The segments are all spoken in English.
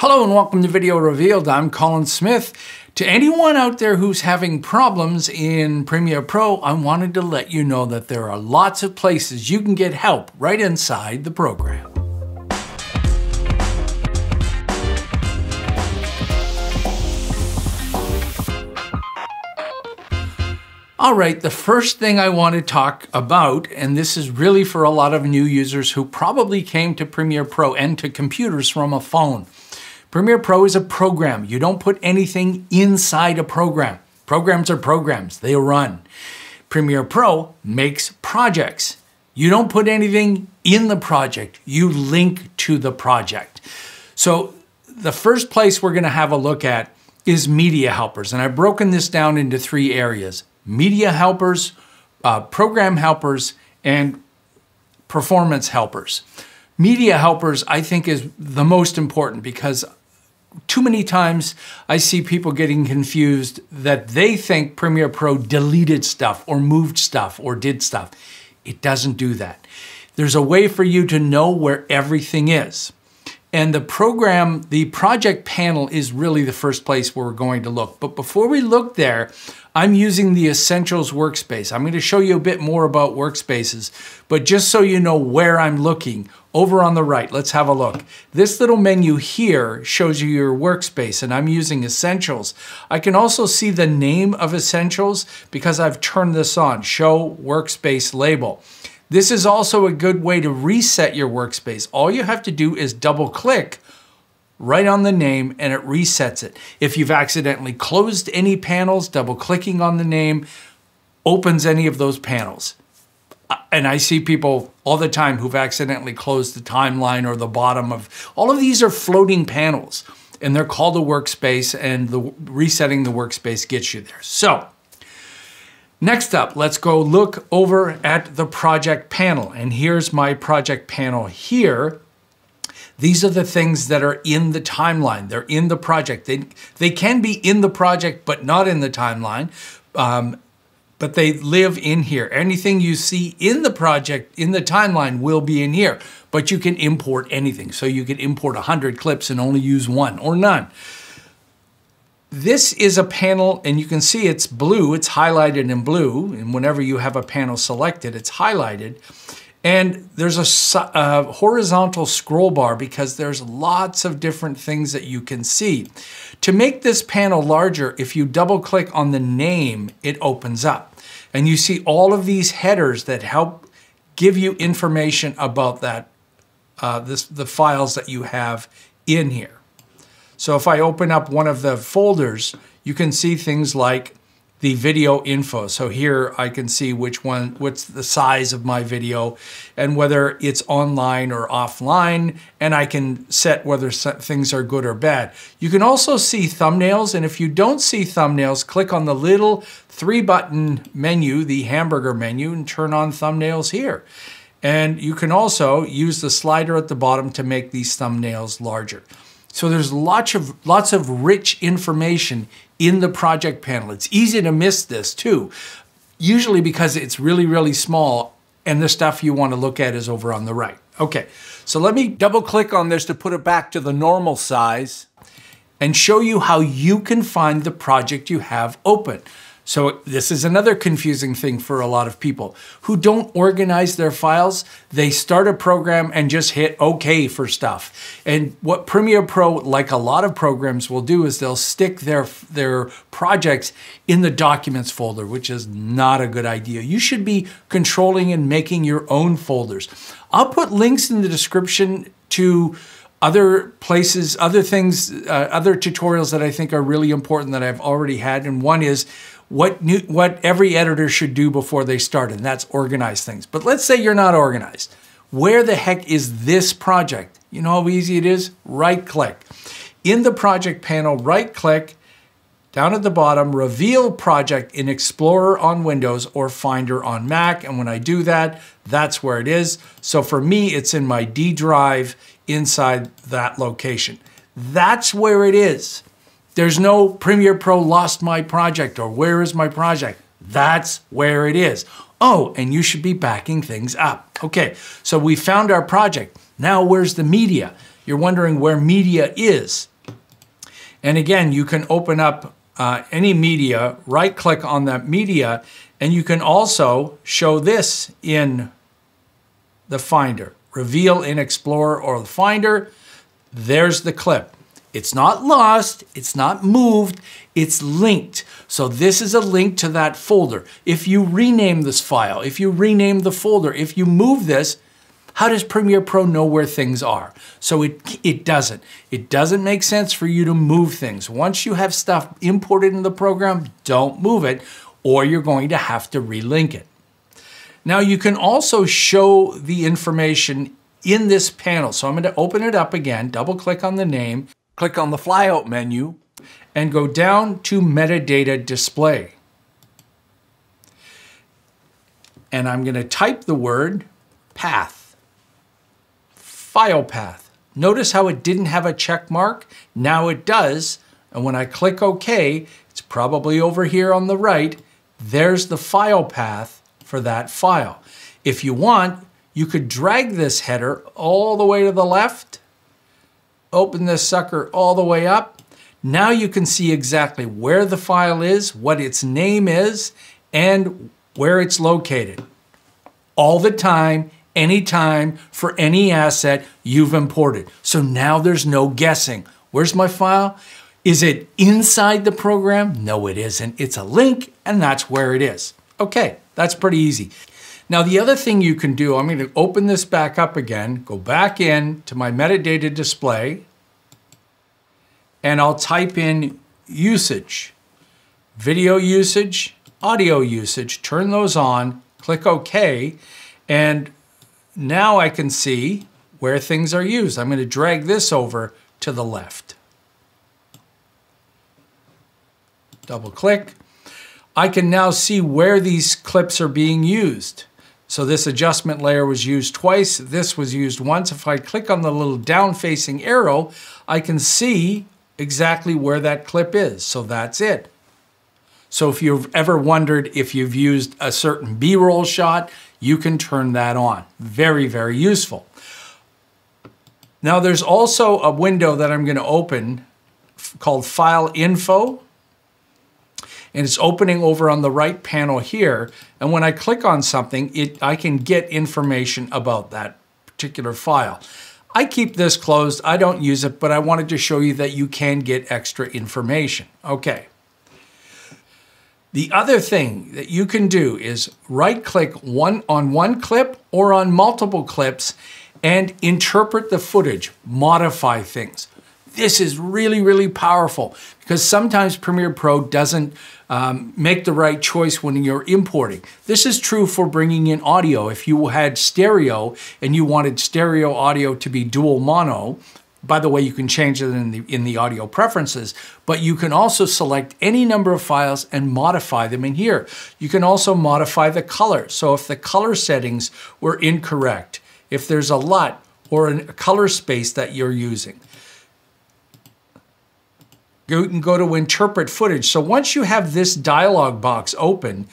Hello and welcome to Video Revealed. I'm Colin Smith. To anyone out there who's having problems in Premiere Pro, I wanted to let you know that there are lots of places you can get help right inside the program. All right, the first thing I want to talk about, and this is really for a lot of new users who probably came to Premiere Pro and to computers from a phone. Premiere Pro is a program. You don't put anything inside a program. Programs are programs, they run. Premiere Pro makes projects. You don't put anything in the project, you link to the project. So the first place we're gonna have a look at is media helpers. And I've broken this down into three areas: media helpers, program helpers, and performance helpers. Media helpers, I think, is the most important because too many times I see people getting confused that they think Premiere Pro deleted stuff or moved stuff or did stuff. It doesn't do that. There's a way for you to know where everything is. And the project panel is really the first place where we're going to look. But before we look there, I'm using the Essentials workspace. I'm going to show you a bit more about workspaces, but just so you know where I'm looking, over on the right, let's have a look. This little menu here shows you your workspace, and I'm using Essentials. I can also see the name of Essentials because I've turned this on, Show Workspace Label. This is also a good way to reset your workspace. All you have to do is double click right on the name and it resets it. If you've accidentally closed any panels, double clicking on the name opens any of those panels. And I see people all the time who've accidentally closed the timeline or the bottom of, all of these are floating panels and they're called a workspace, and resetting the workspace gets you there. So next up, let's go look over at the project panel. And here's my project panel here. These are the things that are in the timeline. They're in the project. They can be in the project, but not in the timeline. But they live in here. Anything you see in the project, in the timeline, will be in here. But you can import anything. So you can import 100 clips and only use one or none. This is a panel, and you can see it's blue. It's highlighted in blue. And whenever you have a panel selected, it's highlighted. And there's a horizontal scroll bar because there's lots of different things that you can see. To make this panel larger, if you double click on the name, it opens up. And you see all of these headers that help give you information about that, the files that you have in here. So if I open up one of the folders, you can see things like the video info. So here I can see what's the size of my video and whether it's online or offline, and I can set whether things are good or bad. You can also see thumbnails, and if you don't see thumbnails, click on the little 3-button menu, the hamburger menu, and turn on thumbnails here. And you can also use the slider at the bottom to make these thumbnails larger. So there's lots of rich information in the project panel. It's easy to miss this too, usually because it's really, really small and the stuff you want to look at is over on the right. Okay, so let me double click on this to put it back to the normal size and show you how you can find the project you have open. So this is another confusing thing for a lot of people who don't organize their files. They start a program and just hit OK for stuff. And what Premiere Pro, like a lot of programs, will do is they'll stick their projects in the Documents folder, which is not a good idea. You should be controlling and making your own folders. I'll put links in the description to other places, other things, other tutorials that I think are really important that I've already had. And one is what every editor should do before they start, and that's organize things. But let's say you're not organized. Where the heck is this project? You know how easy it is? Right click. In the project panel, right click, down at the bottom, reveal project in Explorer on Windows or Finder on Mac. And when I do that, that's where it is. So for me, it's in my D drive inside that location. That's where it is. There's no Premiere Pro lost my project or where is my project? That's where it is. Oh, and you should be backing things up. Okay, so we found our project. Now where's the media? You're wondering where media is. And again, you can open up any media, right-click on that media, and you can also show this in the Finder. Reveal in Explorer or the Finder. There's the clip. It's not lost, it's not moved, it's linked. So this is a link to that folder. If you rename this file, if you rename the folder, if you move this, how does Premiere Pro know where things are? So it doesn't. It doesn't make sense for you to move things. Once you have stuff imported in the program, don't move it, or you're going to have to relink it. Now you can also show the information in this panel. So I'm going to open it up again, double click on the name, click on the flyout menu, and go down to metadata display. And I'm going to type the word path, file path. Notice how it didn't have a check mark? Now it does. And when I click OK, it's probably over here on the right. There's the file path for that file. If you want, you could drag this header all the way to the left, open this sucker all the way up. Now you can see exactly where the file is, what its name is, and where it's located. All the time, anytime, for any asset you've imported. So now there's no guessing. Where's my file? Is it inside the program? No, it isn't. It's a link, and that's where it is. Okay, that's pretty easy. Now, the other thing you can do, I'm going to open this back up again, go back in to my metadata display, and I'll type in usage, video usage, audio usage, turn those on, click OK, and now I can see where things are used. I'm going to drag this over to the left. Double click. I can now see where these clips are being used. So this adjustment layer was used twice. This was used once. If I click on the little down-facing arrow, I can see exactly where that clip is. So that's it. So if you've ever wondered if you've used a certain B-roll shot, you can turn that on. Very, very useful. Now there's also a window that I'm going to open called File Info. And it's opening over on the right panel here. And when I click on something, I can get information about that particular file. I keep this closed, I don't use it, but I wanted to show you that you can get extra information. Okay. The other thing that you can do is right-click on one clip or on multiple clips and interpret the footage, modify things. This is really, really powerful because sometimes Premiere Pro doesn't make the right choice when you're importing. This is true for bringing in audio. If you had stereo and you wanted stereo audio to be dual mono, by the way, you can change it in the audio preferences, but you can also select any number of files and modify them in here. You can also modify the color. So if the color settings were incorrect, if there's a LUT or a color space that you're using, you can go to interpret footage. So once you have this dialog box open,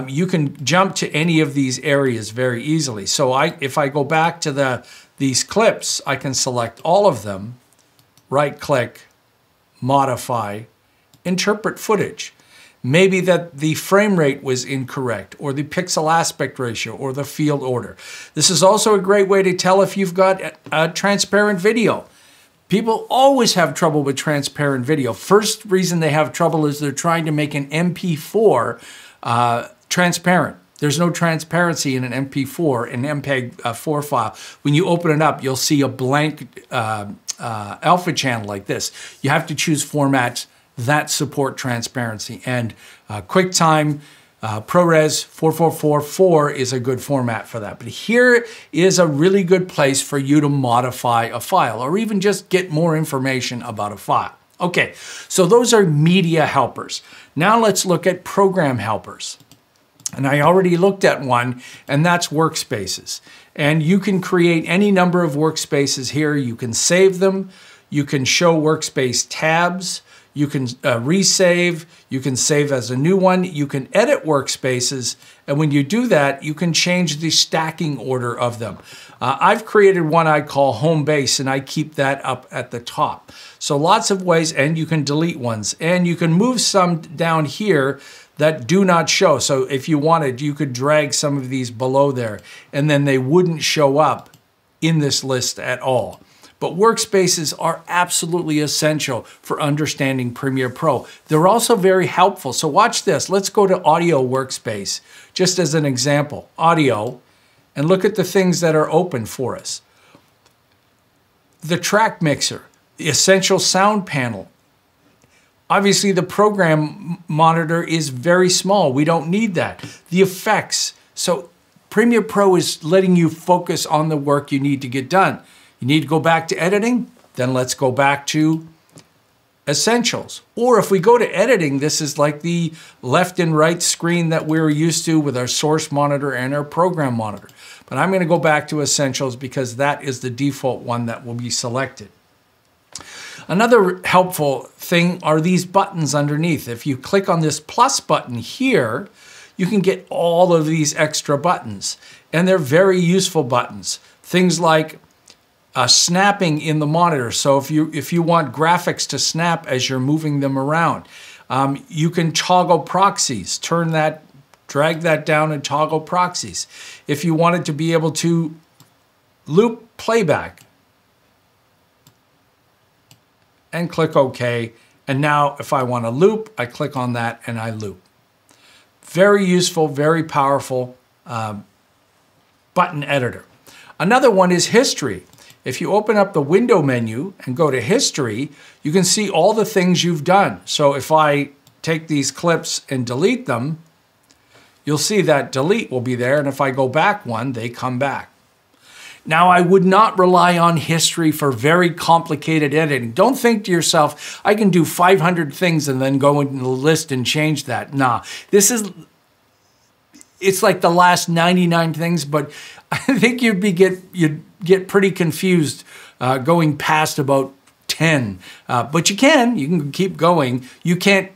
you can jump to any of these areas very easily. So if I go back to these clips, I can select all of them, right click, modify, interpret footage. Maybe that the frame rate was incorrect, or the pixel aspect ratio, or the field order. This is also a great way to tell if you've got a transparent video. People always have trouble with transparent video. First reason they have trouble is they're trying to make an MP4 transparent. There's no transparency in an MP4, an MPEG-4 file. When you open it up, you'll see a blank alpha channel like this. You have to choose formats that support transparency. And QuickTime ProRes 4444 is a good format for that. But here is a really good place for you to modify a file or even just get more information about a file. Okay, so those are media helpers. Now let's look at program helpers. And I already looked at one, and that's Workspaces. And you can create any number of workspaces here. You can save them. You can show workspace tabs. you can resave, you can save as a new one, you can edit workspaces, and when you do that, you can change the stacking order of them. I've created one I call home base, and I keep that up at the top. So lots of ways, and you can delete ones, and you can move some down here that do not show. So if you wanted, you could drag some of these below there, and then they wouldn't show up in this list at all. But workspaces are absolutely essential for understanding Premiere Pro. They're also very helpful. So watch this. Let's go to Audio Workspace, just as an example. Audio, and look at the things that are open for us. The track mixer, the essential sound panel. Obviously, the program monitor is very small. We don't need that. The effects. So Premiere Pro is letting you focus on the work you need to get done. You need to go back to editing? Then let's go back to Essentials. Or if we go to editing, this is like the left and right screen that we're used to with our source monitor and our program monitor. But I'm going to go back to Essentials because that is the default one that will be selected. Another helpful thing are these buttons underneath. If you click on this plus button here, you can get all of these extra buttons. And they're very useful buttons. Things like snapping in the monitor. So if you want graphics to snap as you're moving them around, you can toggle proxies, drag that down and toggle proxies. If you wanted to be able to loop playback, and click OK. And now if I want to loop, I click on that and I loop. Very useful, very powerful button editor. Another one is history. If you open up the window menu and go to history, you can see all the things you've done. So if I take these clips and delete them, you'll see that delete will be there. And if I go back one, they come back. Now, I would not rely on history for very complicated editing. Don't think to yourself, I can do 500 things and then go into the list and change that. Nah, it's like the last 99 things, but I think you'd get pretty confused going past about 10. But you can keep going. You can't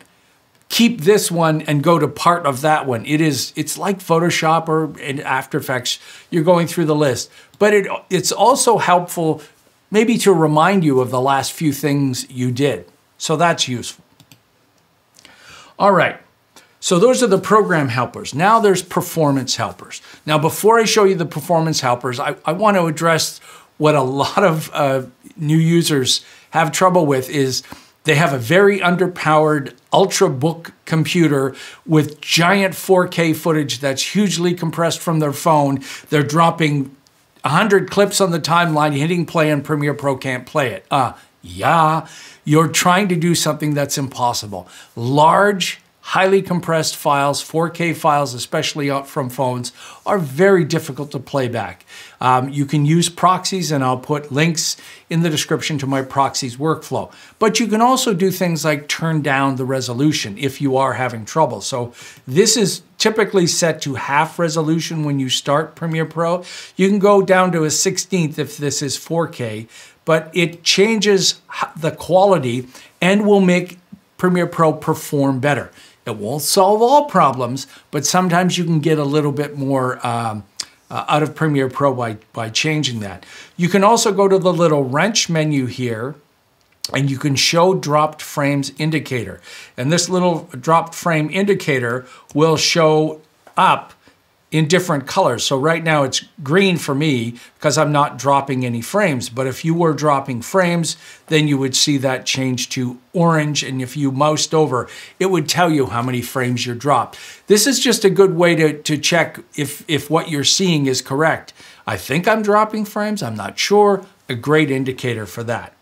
keep this one and go to part of that one. It's like Photoshop or in After Effects. You're going through the list. But it's also helpful maybe to remind you of the last few things you did. So that's useful. All right. So those are the program helpers. Now there's performance helpers. Now before I show you the performance helpers, I want to address what a lot of new users have trouble with is they have a very underpowered Ultrabook computer with giant 4K footage that's hugely compressed from their phone. They're dropping 100 clips on the timeline, hitting play, and Premiere Pro can't play it. Yeah, you're trying to do something that's impossible. Large, highly compressed files, 4K files, especially from phones, are very difficult to play back. You can use proxies, and I'll put links in the description to my proxies workflow. But you can also do things like turn down the resolution if you are having trouble. So this is typically set to half resolution when you start Premiere Pro. You can go down to a 16th if this is 4K, but it changes the quality and will make Premiere Pro perform better. It won't solve all problems, but sometimes you can get a little bit more out of Premiere Pro by changing that. You can also go to the little wrench menu here, and you can show dropped frames indicator. And this little dropped frame indicator will show up in different colors. So right now it's green for me because I'm not dropping any frames. But if you were dropping frames, then you would see that change to orange. And if you moused over, it would tell you how many frames you dropped. This is just a good way to check if what you're seeing is correct. I think I'm dropping frames. I'm not sure. A great indicator for that.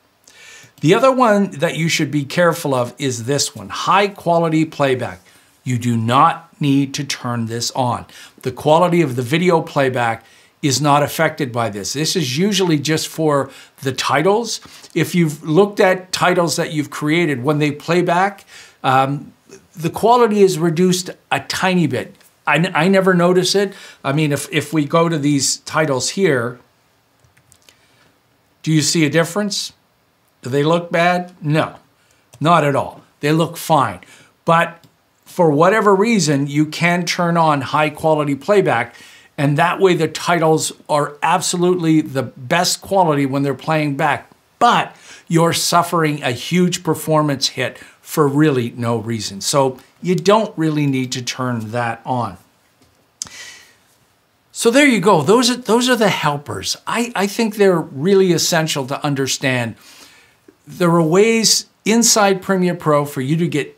The other one that you should be careful of is this one, high quality playback. You do not need to turn this on. The quality of the video playback is not affected by this. This is usually just for the titles. If you've looked at titles that you've created, when they play back, the quality is reduced a tiny bit. I never notice it. I mean, if we go to these titles here, do you see a difference? Do they look bad? No. Not at all. They look fine. But for whatever reason, you can turn on high quality playback, and that way the titles are absolutely the best quality when they're playing back, but you're suffering a huge performance hit for really no reason. So you don't really need to turn that on. So there you go. Those are the helpers. I think they're really essential to understand. There are ways inside Premiere Pro for you to get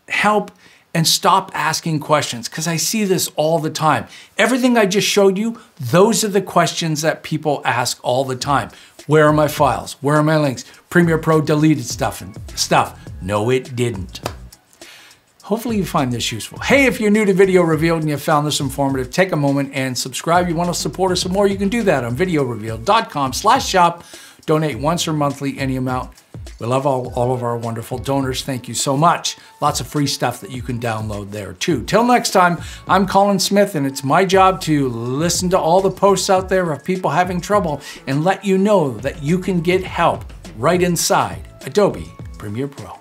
help and stop asking questions, because I see this all the time. Everything I just showed you, those are the questions that people ask all the time. Where are my files? Where are my links? Premiere Pro deleted stuff and stuff. No, it didn't. Hopefully you find this useful. Hey, if you're new to Video Revealed and you found this informative, take a moment and subscribe. You want to support us some more, you can do that on VideoRevealed.com/shop. Donate once or monthly, any amount. We love all of our wonderful donors. Thank you so much. Lots of free stuff that you can download there too. Till next time, I'm Colin Smith, and it's my job to listen to all the posts out there of people having trouble and let you know that you can get help right inside Adobe Premiere Pro.